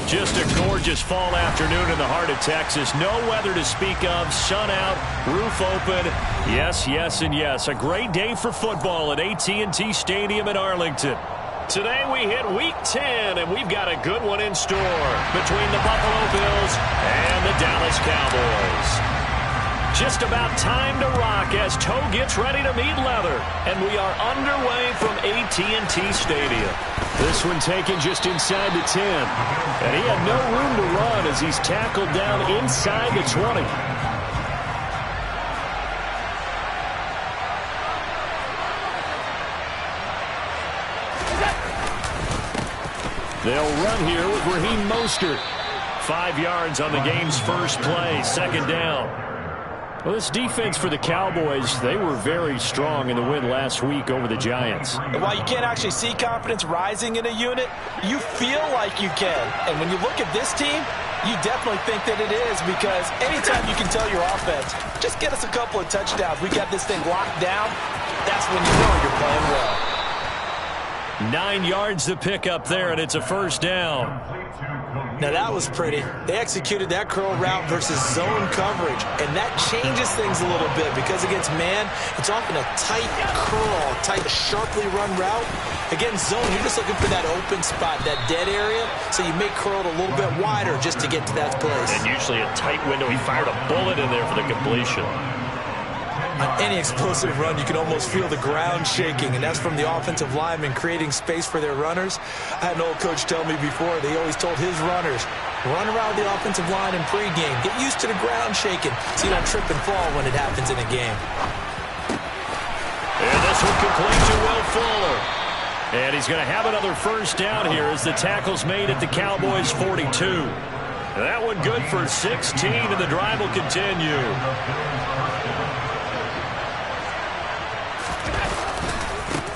Just a gorgeous fall afternoon in the heart of Texas. No weather to speak of. Sun out, roof open. Yes, yes, and yes. A great day for football at AT&T Stadium in Arlington. Today we hit Week 10, and we've got a good one in store between the Buffalo Bills and the Dallas Cowboys. Just about time to rock as toe gets ready to meet leather. And we are underway from AT&T Stadium. This one taken just inside the 10. And he had no room to run as he's tackled down inside the 20. They'll run here with Raheem Mostert. 5 yards on the game's first play, second down. Well, this defense for the Cowboys, they were very strong in the win last week over the Giants. And while you can't actually see confidence rising in a unit, you feel like you can. And when you look at this team, you definitely think that it is, because anytime you can tell your offense, just get us a couple of touchdowns, we got this thing locked down, that's when you know you're playing well. 9 yards to pick up there, and it's a first down. Now that was pretty. They executed that curl route versus zone coverage, and that changes things a little bit because against man, it's often a tight curl, tight, sharply run route. Against zone, you're just looking for that open spot, that dead area, so you make curl a little bit wider just to get to that place. And usually a tight window. He fired a bullet in there for the completion. On any explosive run, you can almost feel the ground shaking, and that's from the offensive linemen creating space for their runners. I had an old coach tell me before, they always told his runners, run around the offensive line in pregame. Get used to the ground shaking so you don't trip and fall when it happens in a game. And this one complete to Will Fuller. And he's going to have another first down here as the tackle's made at the Cowboys' 42. That one good for 16, and the drive will continue.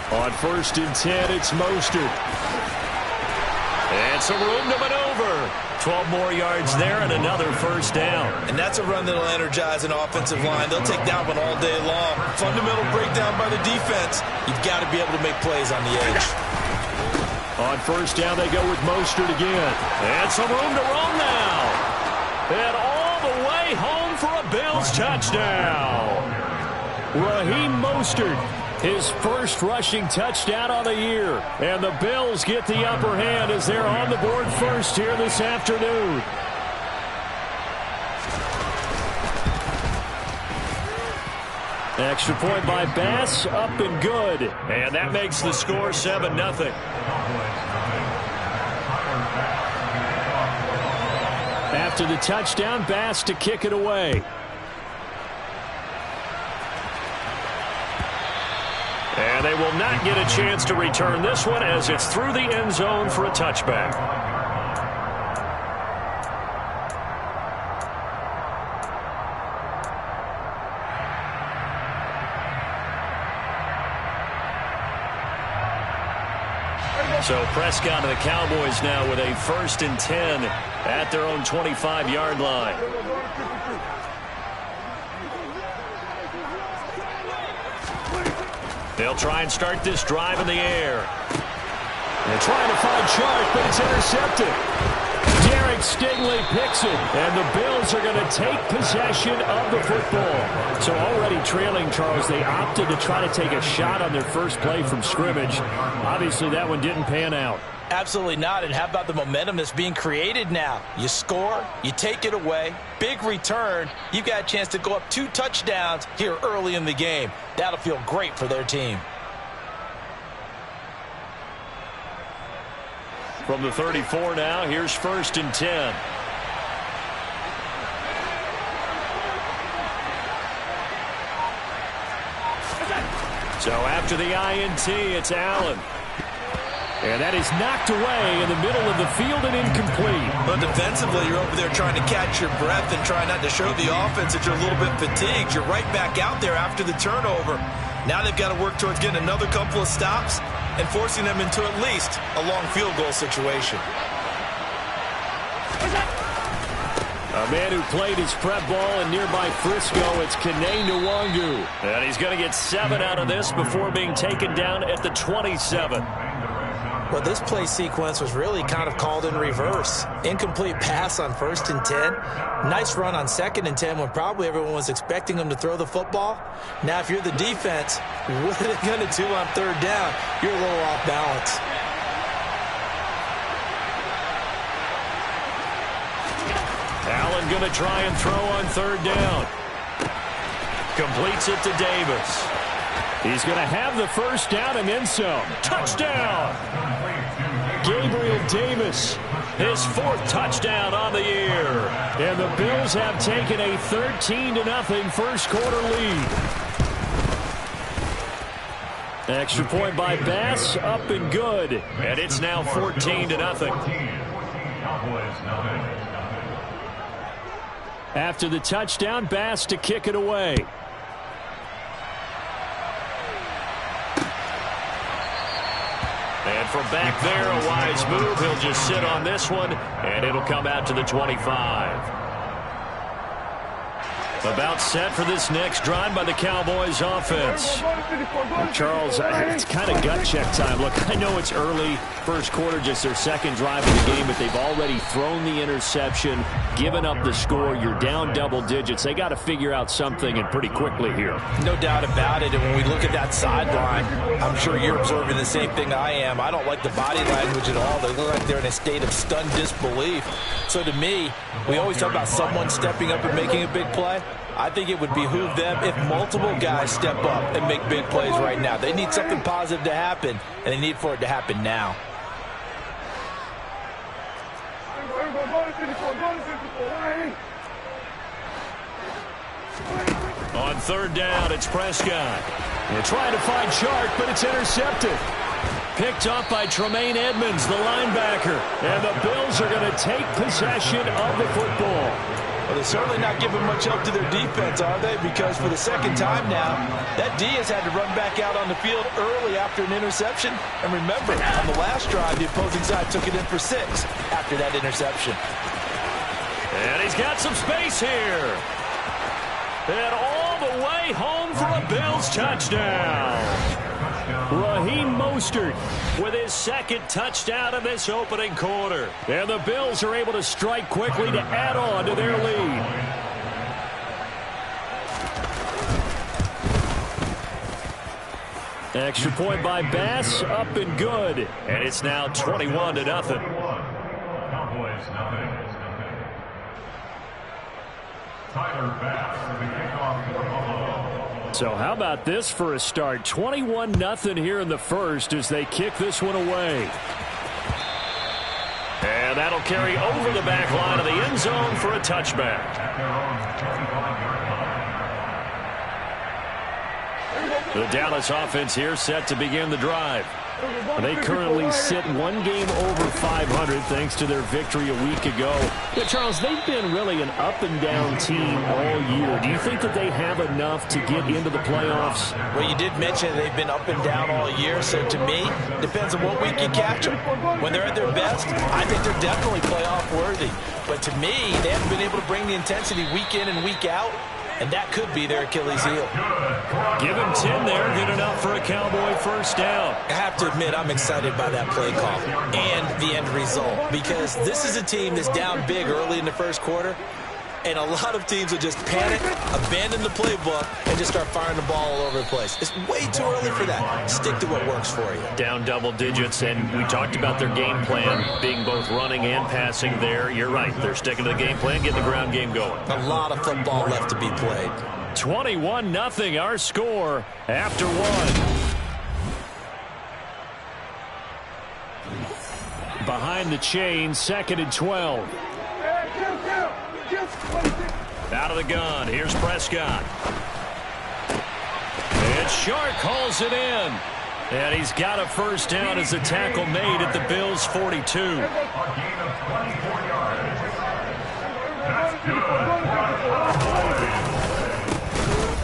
On 1st and 10, it's Mostert. And some room to maneuver. 12 more yards there and another first down. And that's a run that'll energize an offensive line. They'll take that one all day long. Fundamental breakdown by the defense. You've got to be able to make plays on the edge. On first down, they go with Mostert again. And some room to roam now. And all the way home for a Bills touchdown. Raheem Mostert. His first rushing touchdown on the year. And the Bills get the upper hand as they're on the board first here this afternoon. Extra point by Bass, up and good. And that makes the score 7-0. After the touchdown, Bass to kick it away. And they will not get a chance to return this one as it's through the end zone for a touchback. So Prescott and the Cowboys now with a 1st and 10 at their own 25-yard line. They'll try and start this drive in the air. They're trying to find Chark, but it's intercepted. Derek Stingley picks it, and the Bills are going to take possession of the football. So already trailing, Charles, they opted to try to take a shot on their first play from scrimmage. Obviously, that one didn't pan out. Absolutely not. And how about the momentum that's being created now? You score, you take it away, big return. You've got a chance to go up 2 touchdowns here early in the game. That'll feel great for their team. From the 34 now, here's 1st and 10. So after the INT, it's Allen. And that is knocked away in the middle of the field and incomplete. But defensively, you're over there trying to catch your breath and trying not to show the offense that you're a little bit fatigued. You're right back out there after the turnover. Now they've got to work towards getting another couple of stops and forcing them into at least a long field goal situation. A man who played his prep ball in nearby Frisco, it's Kene Nwangu. And he's going to get 7 out of this before being taken down at the 27. Well, this play sequence was really kind of called in reverse. Incomplete pass on 1st and 10. Nice run on 2nd and 10 when probably everyone was expecting him to throw the football. Now, if you're the defense, what are they going to do on 3rd down? You're a little off balance. Allen going to try and throw on 3rd down. Completes it to Davis. He's going to have the 1st down and then some. Touchdown! Gabriel Davis, his 4th touchdown on the year. And the Bills have taken a 13-0 first quarter lead. Extra point by Bass, up and good. And it's now 14-0. After the touchdown, Bass to kick it away. And from back there, a wise move. He'll just sit on this one, and it'll come out to the 25. About set for this next drive by the Cowboys offense. Charles, it's kind of gut check time. Look, I know it's early, first quarter, just their 2nd drive of the game, but they've already thrown the interception, given up the score. You're down double digits. They got to figure out something, and pretty quickly here. No doubt about it. And when we look at that sideline, I'm sure you're observing the same thing I am. I don't like the body language at all. They look like they're in a state of stunned disbelief. So to me, we always talk about someone stepping up and making a big play. I think it would behoove them if multiple guys step up and make big plays right now. They need something positive to happen, and they need for it to happen now. On 3rd down, it's Prescott. They're trying to find Chark, but it's intercepted. Picked up by Tremaine Edmonds, the linebacker. And the Bills are going to take possession of the football. Well, they're certainly not giving much help to their defense, are they? Because for the 2nd time now, that D has had to run back out on the field early after an interception. And remember, on the last drive, the opposing side took it in for 6 after that interception. And he's got some space here. And all the way home for a Bills touchdown. Raheem Mostert with his 2nd touchdown of this opening quarter. And the Bills are able to strike quickly to add on to their lead. Extra point by Bass, up and good. And it's now 21-0. Tyler Bass, the kickoff. So how about this for a start? 21-0 here in the first as they kick this one away. And that'll carry over the back line of the end zone for a touchback. The Dallas offense here set to begin the drive. They currently sit 1 game over 500 thanks to their victory a week ago. But Charles, they've been really an up-and-down team all year. Do you think that they have enough to get into the playoffs? Well, you did mention they've been up and down all year, so to me, depends on what week you catch them. When they're at their best, I think they're definitely playoff worthy. But to me, they haven't been able to bring the intensity week in and week out. And that could be their Achilles heel. Give him 10 there. Good enough for a Cowboy first down. I have to admit, I'm excited by that play call and the end result. Because this is a team that's down big early in the first quarter. And a lot of teams will just panic, abandon the playbook, and just start firing the ball all over the place. It's way too early for that. Stick to what works for you. Down double digits, and we talked about their game plan being both running and passing there. You're right. They're sticking to the game plan, getting the ground game going. A lot of football left to be played. 21-0 our score after one. Behind the chain, 2nd and 12. Out of the gun, here's Prescott. And Chark hauls it in. And he's got a first down as the tackle made at the Bills' 42.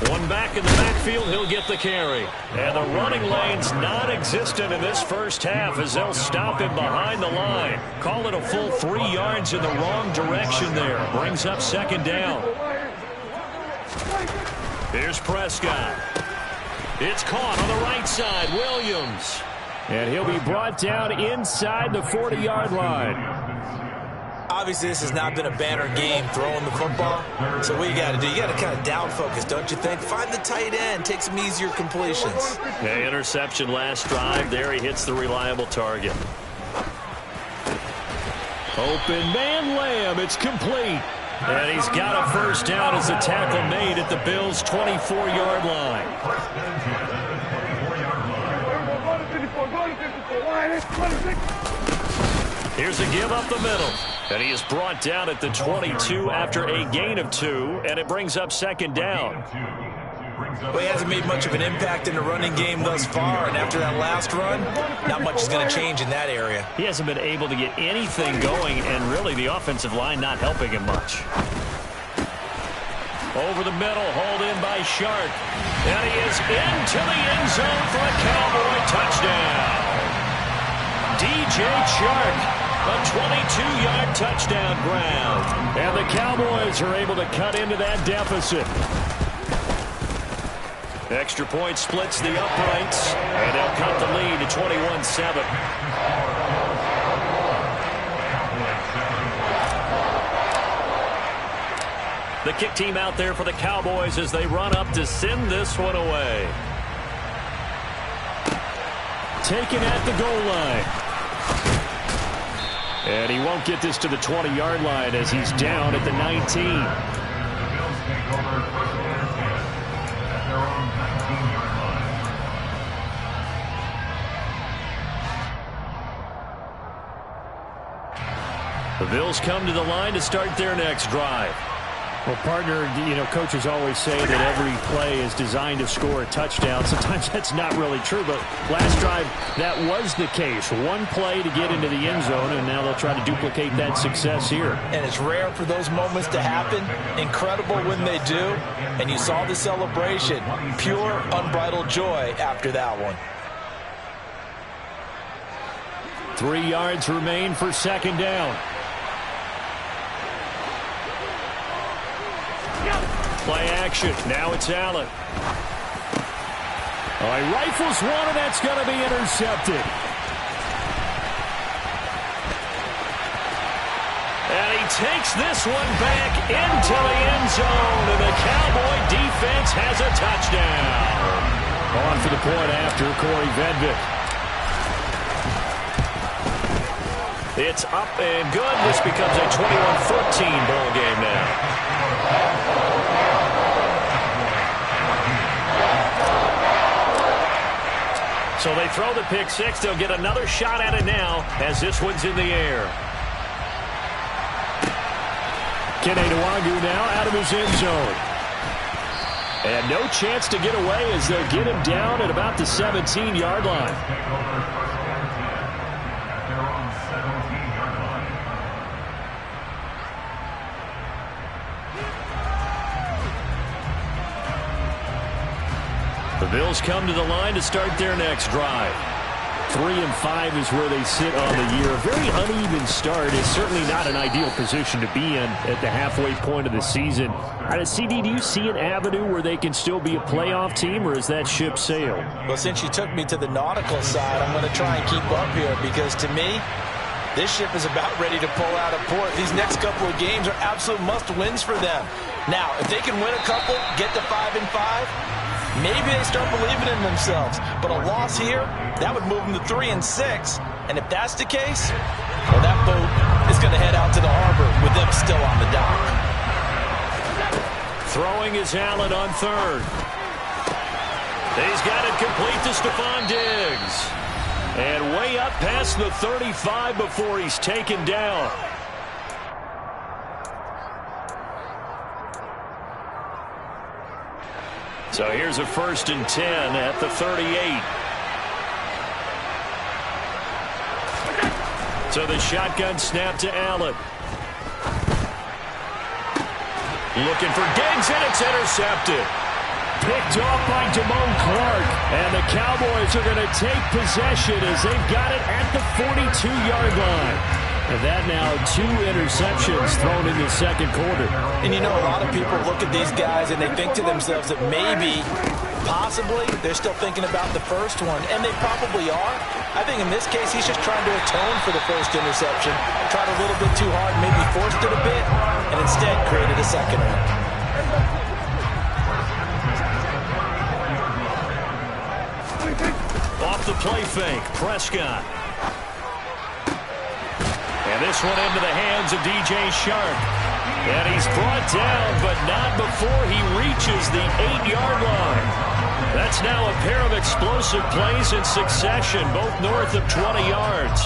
One back in the backfield, he'll get the carry. And the running lane's non-existent in this first half as they'll stop him behind the line. Call it a full 3 yards in the wrong direction there. Brings up 2nd down. Here's Prescott. It's caught on the right side. Williams. And he'll be brought down inside the 40-yard line. Obviously, this has not been a banner game throwing the football. So what you got to do, you got to kind of down focus, don't you think? Find the tight end, take some easier completions. Yeah, interception last drive. There he hits the reliable target. Open man Lamb. It's complete. And he's got a first down as the tackle made at the Bills' 24-yard line. Here's a give up the middle. And he is brought down at the 22 after a gain of 2. And it brings up second down. Well, he hasn't made much of an impact in the running game thus far, and after that last run, not much is going to change in that area. He hasn't been able to get anything going, and really the offensive line not helping him much. Over the middle, hauled in by Shark. And he is into the end zone for a Cowboy touchdown. DJ Chark, a 22-yard touchdown grab. And the Cowboys are able to cut into that deficit. Extra point splits the uprights, and they'll cut the lead to 21-7. The kick team out there for the Cowboys as they run up to send this one away. Taken at the goal line. And he won't get this to the 20-yard line as he's down at the 19. The Bills come to the line to start their next drive. Well, partner, you know, coaches always say that every play is designed to score a touchdown. Sometimes that's not really true, but last drive, that was the case. One play to get into the end zone, and now they'll try to duplicate that success here. And it's rare for those moments to happen. Incredible when they do. And you saw the celebration. Pure, unbridled joy after that one. 3 yards remain for second down. Play action. Now it's Allen. He rifles one, and that's going to be intercepted. And he takes this one back into the end zone, and the Cowboy defense has a touchdown. On for the point after, Corey Vedvik. It's up and good. This becomes a 21-14 ball game now. So they throw the pick six. They'll get another shot at it now as this one's in the air. Kene Nwangwu now out of his end zone. And no chance to get away as they'll get him down at about the 17-yard line. The Bills come to the line to start their next drive. 3-5 is where they sit on the year. A very uneven start is certainly not an ideal position to be in at the halfway point of the season. CD, do you see an avenue where they can still be a playoff team, or is that ship sailed? Well, since you took me to the nautical side, I'm going to try and keep up here because, to me, this ship is about ready to pull out of port. These next couple of games are absolute must-wins for them. Now, if they can win a couple, get to 5-5, maybe they start believing in themselves. But a loss here, that would move them to 3-6. And if that's the case, well, that boat is going to head out to the harbor with them still on the dock. Throwing is Allen on third. He's got it complete to Stephon Diggs. And way up past the 35 before he's taken down. So here's a 1st and 10 at the 38. So the shotgun snap to Allen. Looking for Diggs, and it's intercepted. Picked off by Damone Clark. And the Cowboys are going to take possession as they've got it at the 42-yard line. And that now 2 interceptions thrown in the second quarter. And you know, a lot of people look at these guys and they think to themselves that maybe, possibly, they're still thinking about the first one. And they probably are. I think in this case, he's just trying to atone for the first interception. Tried a little bit too hard, maybe forced it a bit, and instead created a second one. Off the play fake, Prescott. And this one into the hands of DJ Shark. And he's brought down, but not before he reaches the 8-yard line. That's now a pair of explosive plays in succession, both north of 20 yards.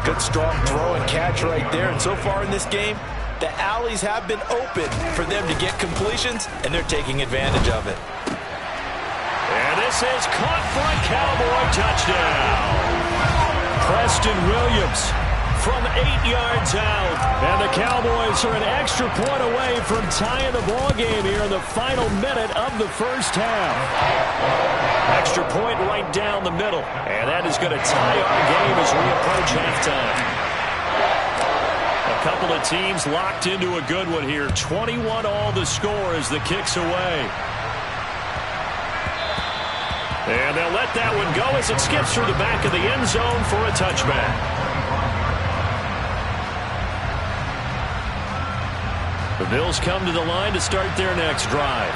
Good strong throw and catch right there. And so far in this game, the alleys have been open for them to get completions, and they're taking advantage of it. And this is caught for a Cowboy touchdown. Preston Williams from 8 yards out. And the Cowboys are an extra point away from tying the ball game here in the final minute of the first half. Extra point right down the middle. And that is going to tie our game as we approach halftime. A couple of teams locked into a good one here. 21 all the score as the kick's away. And they'll let that one go as it skips through the back of the end zone for a touchback. The Bills come to the line to start their next drive.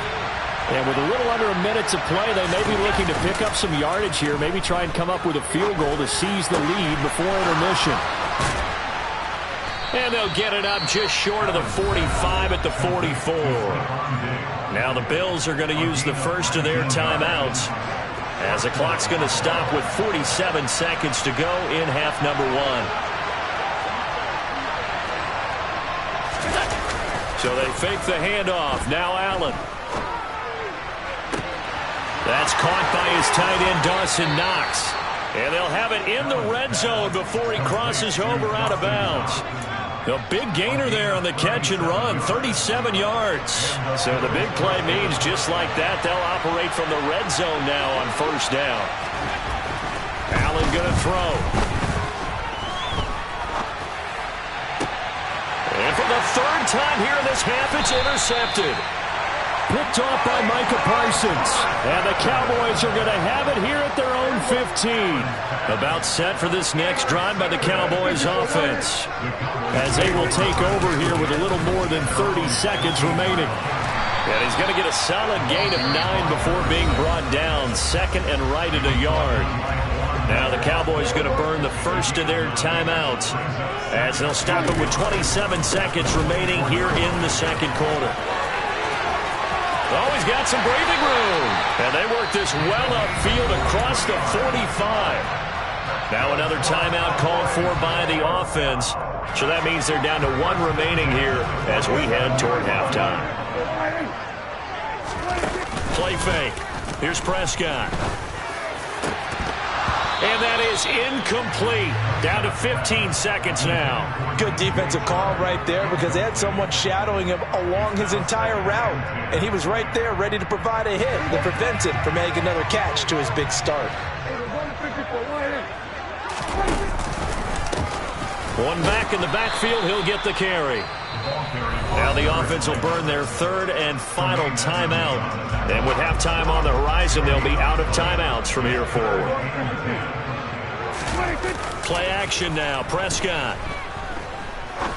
And with a little under a minute to play, they may be looking to pick up some yardage here, maybe try and come up with a field goal to seize the lead before intermission. And they'll get it up just short of the 45 at the 44. Now the Bills are going to use the first of their timeouts, as the clock's going to stop with 47 seconds to go in half number 1. So they fake the handoff. Now Allen. That's caught by his tight end, Dawson Knox. And they'll have it in the red zone before he crosses over out of bounds. A big gainer there on the catch and run, 37 yards. So the big play means just like that, they'll operate from the red zone now on first down. Allen going to throw. And for the third time here in this half, it's intercepted. Picked off by Micah Parsons. And the Cowboys are going to have it here at their own 15. About set for this next drive by the Cowboys offense, as they will take over here with a little more than 30 seconds remaining. And he's going to get a solid gain of 9 before being brought down. Second and right at a yard. Now the Cowboys going to burn the first of their timeouts, as they'll stop it with 27 seconds remaining here in the second quarter. Oh, he's got some breathing room. And they work this well upfield across the 45. Now another timeout called for by the offense. So that means they're down to 1 remaining here as we head toward halftime. Play fake. Here's Prescott. And that is incomplete. Down to 15 seconds now. Good defensive call right there, because they had someone shadowing him along his entire route. And he was right there ready to provide a hit that prevents him from making another catch to his big start. One back in the backfield, he'll get the carry. Now the offense will burn their third and final timeout. And with halftime on the horizon, they'll be out of timeouts from here forward. Play action now, Prescott.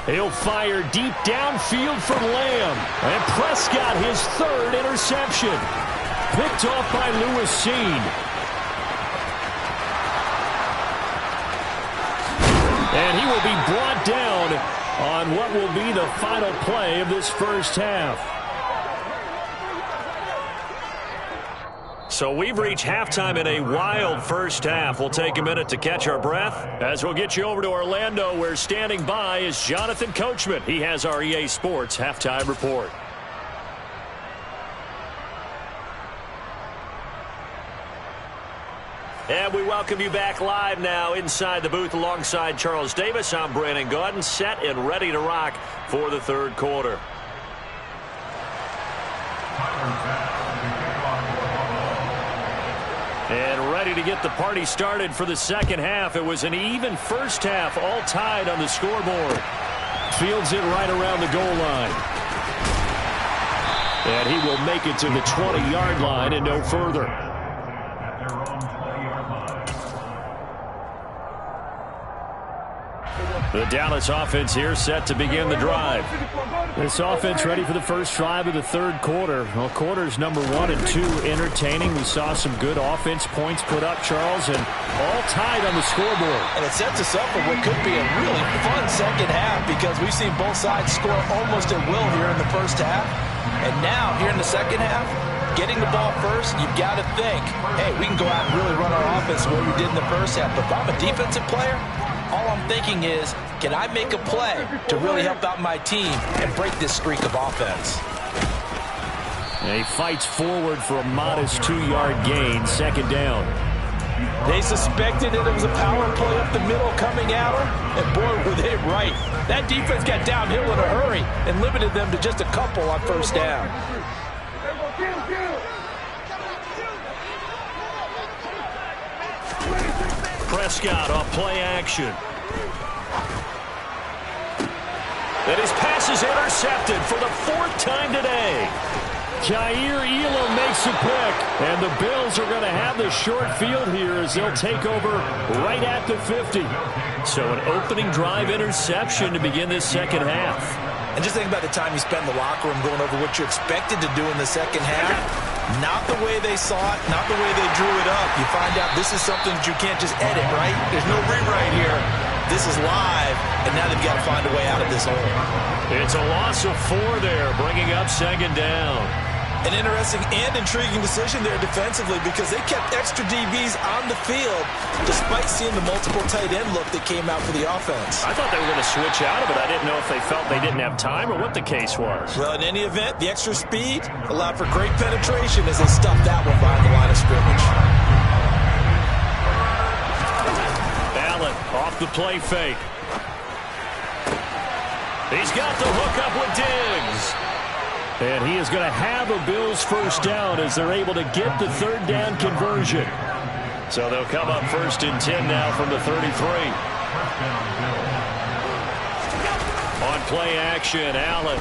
He'll fire deep downfield for Lamb. And Prescott, his third interception. Picked off by Lewis Cine. And he will be brought down on what will be the final play of this first half. So we've reached halftime in a wild first half. We'll take a minute to catch our breath as we'll get you over to Orlando, where standing by is Jonathan Coachman. He has our EA Sports halftime report. And we welcome you back live now inside the booth alongside Charles Davis. I'm Brandon Gaudin, set and ready to rock for the third quarter. And ready ready to get the party started for the second half. It was an even first half, all tied on the scoreboard. Fields it right around the goal line. And he will make it to the 20-yard line and no further. The Dallas offense here set to begin the drive. This offense ready for the first drive of the third quarter. Well, quarters number 1 and 2 entertaining. We saw some good offense points put up, Charles, and all tied on the scoreboard. And it sets us up for what could be a really fun second half because we've seen both sides score almost at will here in the first half. And now, here in the second half, getting the ball first, you've got to think, hey, we can go out and really run our offense the way we did in the first half. But if I'm a defensive player, all I'm thinking is, can I make a play to really help out my team and break this streak of offense? And he fights forward for a modest 2-yard gain, second down. They suspected that it was a power play up the middle coming at them, and boy, were they right. That defense got downhill in a hurry and limited them to just a couple on first down. Prescott off play action. And his pass is intercepted for the 4th time today. Kaiir Elam makes a pick, and the Bills are going to have the short field here as they'll take over right at the 50. So an opening drive interception to begin this second half. And just think about the time you spend in the locker room going over what you expected to do in the second half. Not the way they saw it, not the way they drew it up. You find out this is something that you can't just edit, right? There's no rewrite here. This is live, and now they've got to find a way out of this hole. It's a loss of 4 there, bringing up second down. An interesting and intriguing decision there defensively because they kept extra DBs on the field despite seeing the multiple tight end look that came out for the offense. I thought they were going to switch out of it. I didn't know if they felt they didn't have time or what the case was. Well, in any event, the extra speed allowed for great penetration as they stuffed that one behind the line of scrimmage. Allen off the play fake. He's got the hook up with Diggs. And he is going to have a Bills first down as they're able to get the third down conversion. So they'll come up 1st and 10 now from the 33. On play action, Allen.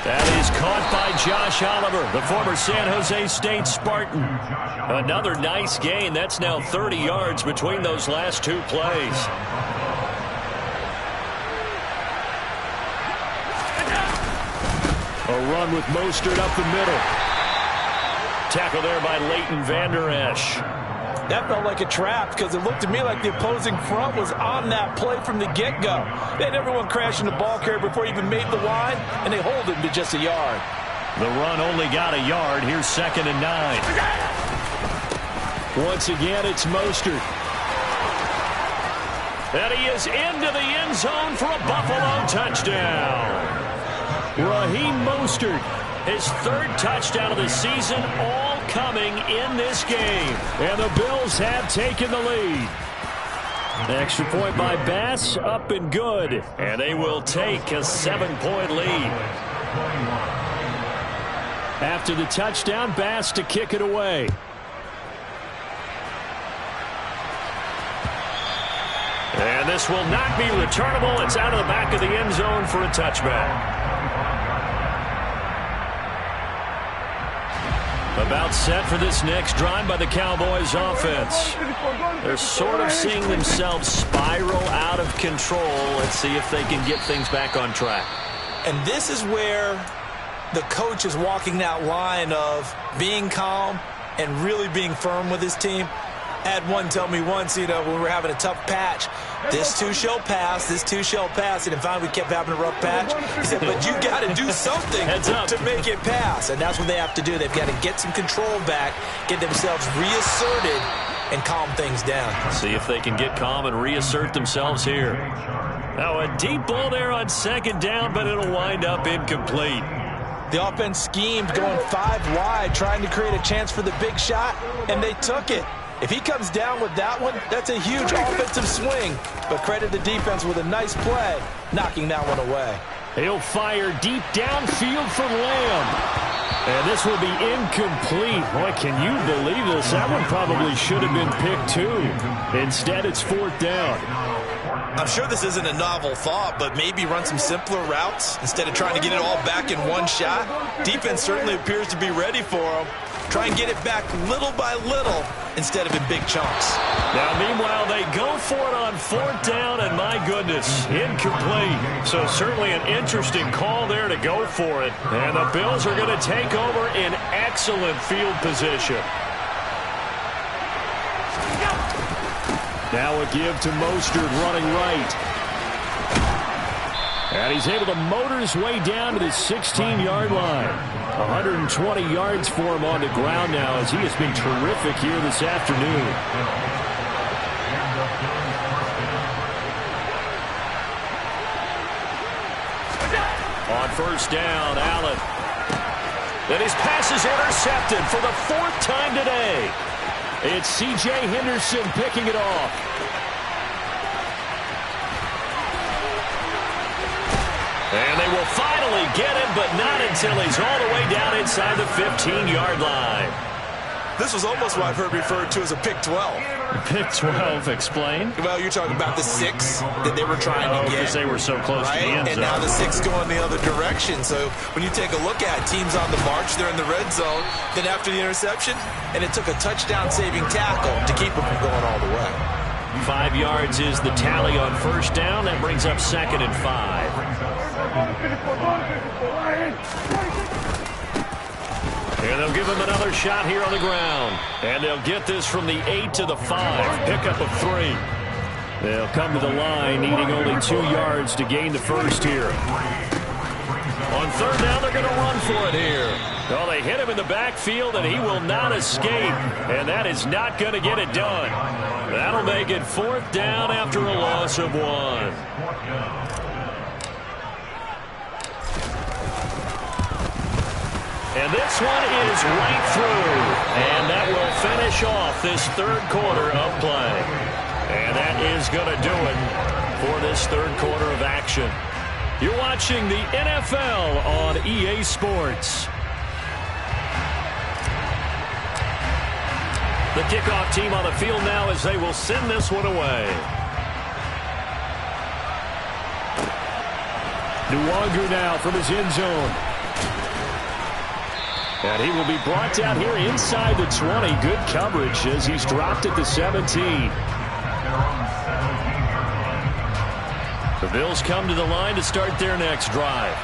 That is caught by Josh Oliver, the former San Jose State Spartan. Another nice gain. That's now 30 yards between those last 2 plays. A run with Mostert up the middle. Tackle there by Leighton Vander Esch. That felt like a trap because it looked to me like the opposing front was on that play from the get-go. They had everyone crashing the ball carrier before he even made the line, and they hold him to just a yard. The run only got a yard. Here's 2nd and 9. Once again, it's Mostert. And he is into the end zone for a Buffalo touchdown. Raheem Mostert, his 3rd touchdown of the season, all coming in this game. And the Bills have taken the lead. Extra point by Bass, up and good. And they will take a 7-point lead. After the touchdown, Bass to kick it away. And this will not be returnable. It's out of the back of the end zone for a touchback. About set for this next drive by the Cowboys offense. They're sort of seeing themselves spiral out of control. Let's see if they can get things back on track. And this is where the coach is walking that line of being calm and really being firm with his team. I had one tell me once, when we were having a tough patch, this too shall pass, this too shall pass. And finally we kept having a rough patch. He said, but you got to do something to make it pass. And that's what they have to do. They've got to get some control back, get themselves reasserted, and calm things down. See if they can get calm and reassert themselves here. Now a deep ball there on 2nd down, but it'll wind up incomplete. The offense schemed going 5 wide, trying to create a chance for the big shot, and they took it. If he comes down with that one, that's a huge offensive swing. But credit the defense with a nice play, knocking that one away. He'll fire deep downfield for Lamb. And this will be incomplete. Boy, can you believe this? That one probably should have been picked too. Instead, it's 4th down. I'm sure this isn't a novel thought, but maybe run some simpler routes instead of trying to get it all back in one shot. Defense certainly appears to be ready for them. Try and get it back little by little instead of in big chunks. Now, meanwhile, they go for it on 4th down, and my goodness, incomplete. So certainly an interesting call there to go for it. And the Bills are going to take over in excellent field position. Now a give to Mostert running right. And he's able to motor his way down to the 16-yard line. 120 yards for him on the ground now as he has been terrific here this afternoon. On 1st down, Allen. And his pass is intercepted for the 4th time today. It's C.J. Henderson picking it off. And they will finally get him, but not until he's all the way down inside the 15-yard line. This was almost what I've heard referred to as a pick 12. Pick 12, explain? Well, you're talking about the 6 that they were trying to get. Because they were so close to the end zone. And now the 6 going the other direction. So when you take a look at teams on the march, they're in the red zone. Then after the interception, and it took a touchdown-saving tackle to keep them from going all the way. 5 yards is the tally on 1st down. That brings up 2nd and 5. And they'll give him another shot here on the ground. And they'll get this from the 8 to the 5. Pickup of 3. They'll come to the line, needing only 2 yards to gain the first here. On 3rd down, they're going to run for it here. Well, they hit him in the backfield, and he will not escape. And that is not going to get it done. That'll make it 4th down after a loss of 1. And this one is right through. And that will finish off this 3rd quarter of play. And that is going to do it for this 3rd quarter of action. You're watching the NFL on EA Sports. The kickoff team on the field now as they will send this one away. Nwangu now from his end zone. And he will be brought down here inside the 20. Good coverage as he's dropped at the 17. The Bills come to the line to start their next drive.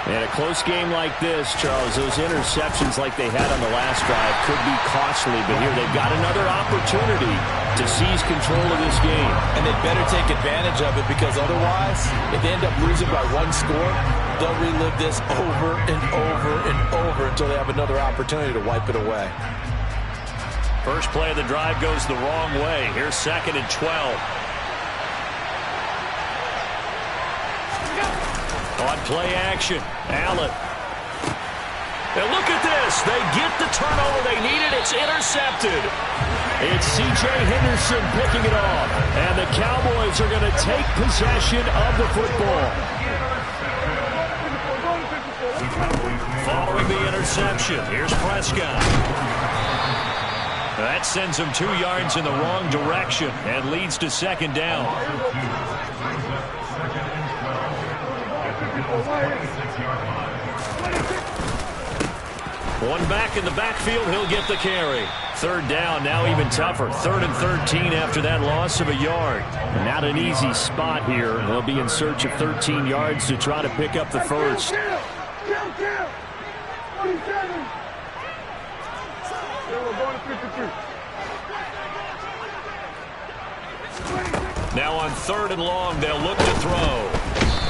And a close game like this, Charles, those interceptions like they had on the last drive could be costly. But here they've got another opportunity to seize control of this game. And they better take advantage of it because otherwise, if they end up losing by 1 score, they'll relive this over and over and over until they have another opportunity to wipe it away. First play of the drive goes the wrong way. Here's 2nd and 12. On play action, Allen. Now look at this. They get the turnover they needed. It's intercepted. It's C.J. Henderson picking it off. And the Cowboys are going to take possession of the football. Following the interception, here's Prescott. That sends him 2 yards in the wrong direction and leads to 2nd down. One back in the backfield, he'll get the carry. 3rd down, now even tougher. 3rd and 13 after that loss of a yard. Not an easy spot here. They'll be in search of 13 yards to try to pick up the first. Now on 3rd and long, they'll look to throw.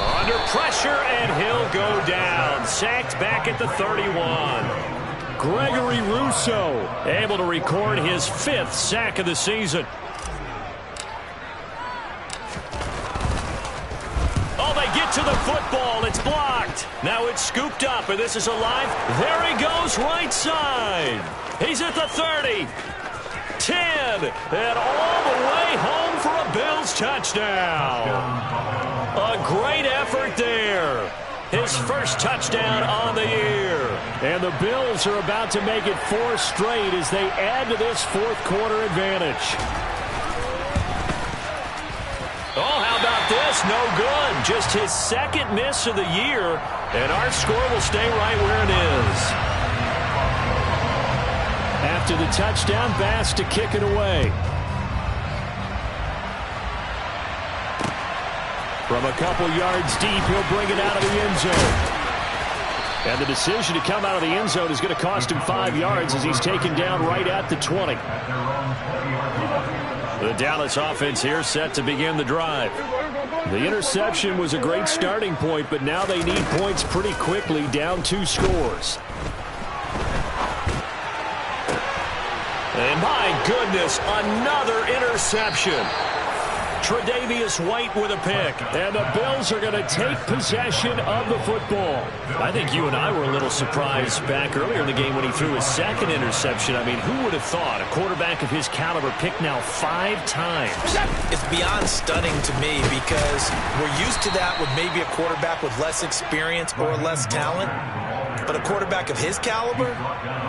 Under pressure, and he'll go down. Sacked back at the 31. Gregory Rousseau able to record his 5th sack of the season. Oh, they get to the football. It's blocked. Now it's scooped up, and this is alive. There he goes, right side. He's at the 30. 10. And all the way home for a Bills touchdown. A great effort there. his first touchdown on the year. And the Bills are about to make it 4 straight as they add to this fourth-quarter advantage. Oh, how about this? No good. Just his second miss of the year, and our score will stay right where it is. After the touchdown, Bass to kick it away. From a couple yards deep, he'll bring it out of the end zone. And the decision to come out of the end zone is going to cost him 5 yards as he's taken down right at the 20. The Dallas offense here set to begin the drive. The interception was a great starting point, but now they need points pretty quickly, down 2 scores. And my goodness, another interception. Tre'Davious White with a pick. And the Bills are going to take possession of the football. I think you and I were a little surprised back earlier in the game when he threw his second interception. I mean, who would have thought a quarterback of his caliber picked now 5 times? It's beyond stunning to me because we're used to that with maybe a quarterback with less experience or less talent. But a quarterback of his caliber,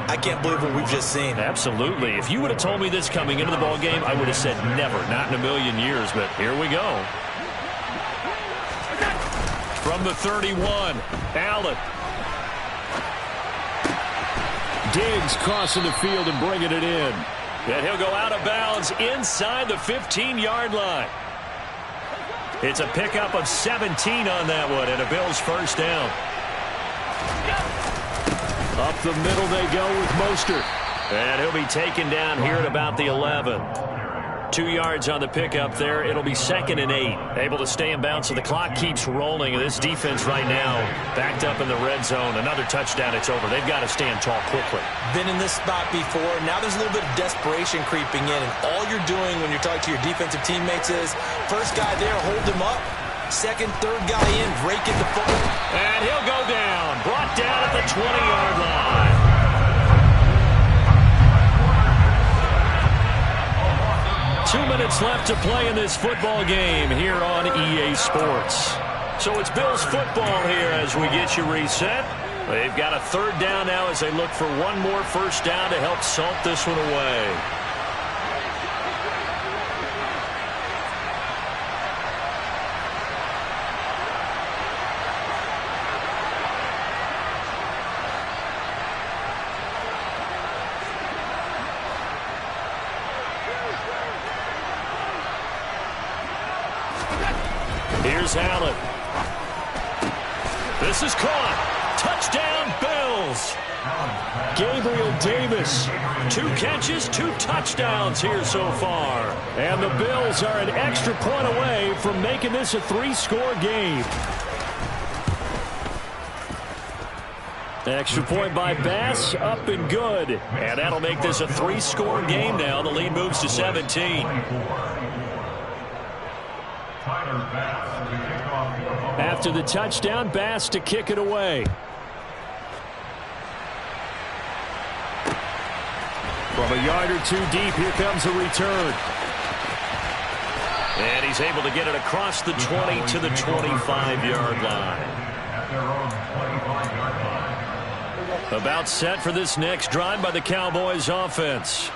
I can't believe what we've just seen. Absolutely. If you would have told me this coming into the ball game, I would have said never, not in a million years. But here we go. From the 31, Allen. Diggs crossing the field and bringing it in. And he'll go out of bounds inside the 15-yard line. It's a pickup of 17 on that one and a Bills first down. Up the middle they go with Mostert. And he'll be taken down here at about the 11. 2 yards on the pickup there. It'll be 2nd and 8. Able to stay in bounds, so the clock keeps rolling. This defense right now backed up in the red zone. Another touchdown, it's over. They've got to stand tall quickly. Been in this spot before. Now there's a little bit of desperation creeping in. And all you're doing when you're talking to your defensive teammates is, first guy there, hold him up. Second, third guy in, rake at the football. And he'll go down. Brought down at the 20-yard line. 2 minutes left to play in this football game here on EA Sports. So it's Bills football here as we get you reset. They've got a 3rd down now as they look for one more first down to help salt this one away. Here's Allen. This is caught. Touchdown, Bills. Gabriel Davis. 2 catches, 2 touchdowns here so far. And the Bills are an extra point away from making this a 3-score game. Extra point by Bass, up and good. And that'll make this a 3-score game now. The lead moves to 17. After the touchdown, Bass to kick it away. From a yard or 2 deep, here comes a return. And he's able to get it across the 20 to the 25-yard line. About set for this next drive by the Cowboys offense.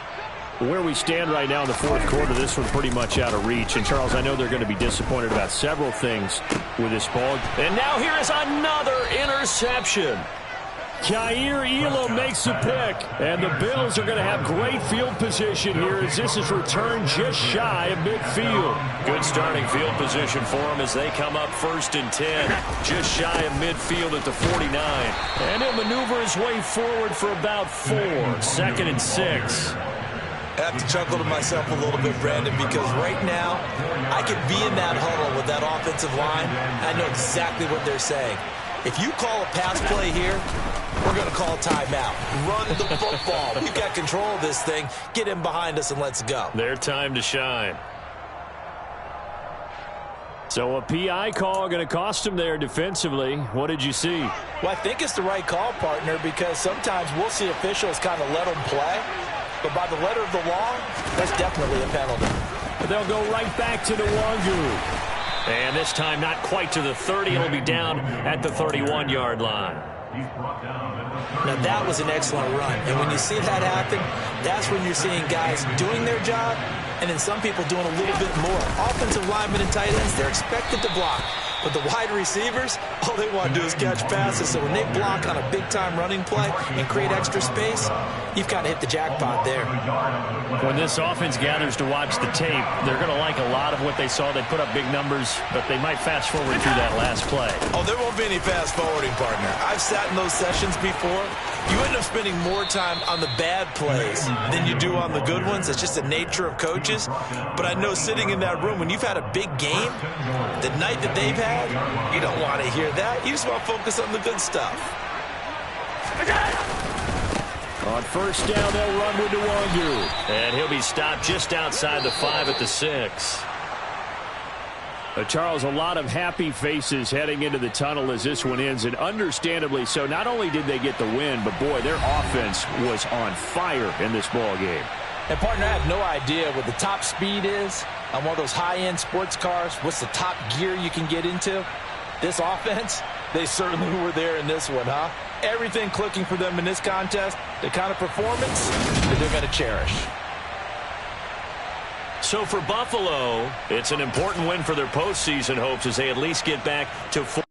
Where we stand right now in the fourth quarter, this one's pretty much out of reach. And, Charles, I know they're going to be disappointed about several things with this ball. And now here is another interception. Kaiir Elam makes a pick. And the Bills are going to have great field position here as this is returned just shy of midfield. Good starting field position for them as they come up 1st and 10. Just shy of midfield at the 49. And he'll maneuver his way forward for about 4. 2nd and 6. I have to chuckle to myself a little bit, Brandon, because right now I could be in that huddle with that offensive line. I know exactly what they're saying. If you call a pass play here, we're going to call a timeout. Run the football. We've got control of this thing. Get in behind us and let's go. Their time to shine. So a PI call going to cost him there defensively. What did you see? Well, I think it's the right call, partner, because sometimes we'll see officials kind of let them play. But by the letter of the law, that's definitely a penalty. They'll go right back to Nwangu. And this time not quite to the 30. It'll be down at the 31-yard line. Now, that was an excellent run. And when you see that happen, that's when you're seeing guys doing their job and then some people doing a little bit more. Offensive linemen and tight ends, they're expected to block. But the wide receivers, all they want to do is catch passes. So when they block on a big-time running play and create extra space, you've kind of hit the jackpot there. When this offense gathers to watch the tape, they're going to like a lot of what they saw. They put up big numbers, but they might fast-forward through that last play. Oh, there won't be any fast-forwarding, partner. I've sat in those sessions before. You end up spending more time on the bad plays than you do on the good ones. It's just the nature of coaches. But I know sitting in that room, when you've had a big game, the night that they've had, you don't want to hear that. You just want to focus on the good stuff. On first down, they'll run with Nwangu. And he'll be stopped just outside the 5 at the 6. Charles, a lot of happy faces heading into the tunnel as this one ends, and understandably so. Not only did they get the win, but, boy, their offense was on fire in this ball game. And, partner, I have no idea what the top speed is on one of those high-end sports cars. What's the top gear you can get into? This offense, they certainly were there in this one, huh? Everything clicking for them in this contest, the kind of performance that they're going to cherish. So for Buffalo, it's an important win for their postseason hopes as they at least get back to 4.